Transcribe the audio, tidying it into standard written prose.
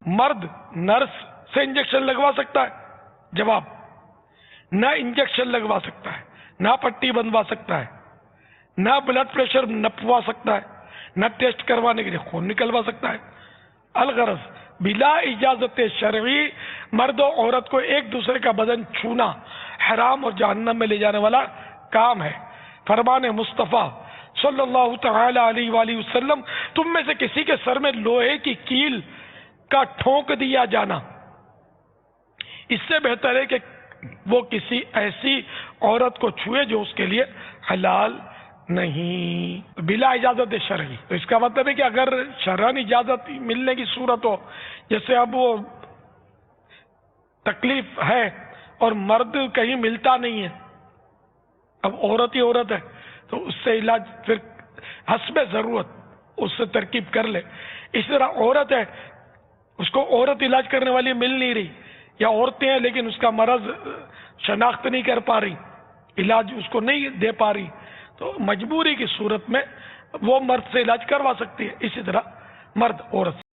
مرد نرس سے انجیکشن لگوا سکتا ہے؟ جواب، نہ انجیکشن لگوا سکتا ہے، نہ پٹی بندوا سکتا ہے، نہ بلڈ پریشر نپوا سکتا ہے، نہ ٹیسٹ کروانے کے لیے خون نکلوا سکتا ہے۔ الغرض بلا اجازت شرعی مرد و عورت کو ایک دوسرے کا بدن چھونا حرام اور جہنم میں لے جانے والا کام ہے۔ فرمان مصطفیٰ صلی اللہ تعالی علیہ وآلہ وسلم، تم میں سے کسی کے سر میں لوہے کی کیل کا ٹھونک دیا جانا اس سے بہتر ہے کہ وہ کسی ایسی عورت کو چھوئے جو اس کے لیے حلال نہیں، بلا اجازت شرعی۔ تو اس کا مطلب ہے کہ اگر شرعاً اجازت ملنے کی صورت ہو، جیسے اب وہ تکلیف ہے اور مرد کہیں ملتا نہیں ہے، اب عورت ہی عورت ہے، تو اس سے علاج پھر حسب ضرورت اس سے ترکیب کر لے۔ اس طرح عورت ہے، اس کو عورت علاج کرنے والی مل نہیں رہی، یا عورتیں ہیں لیکن اس کا مرض شناخت نہیں کر پا رہی، علاج اس کو نہیں دے پا رہی، تو مجبوری کی صورت میں وہ مرد سے علاج کروا سکتی ہے۔ اسی طرح مرد عورت سے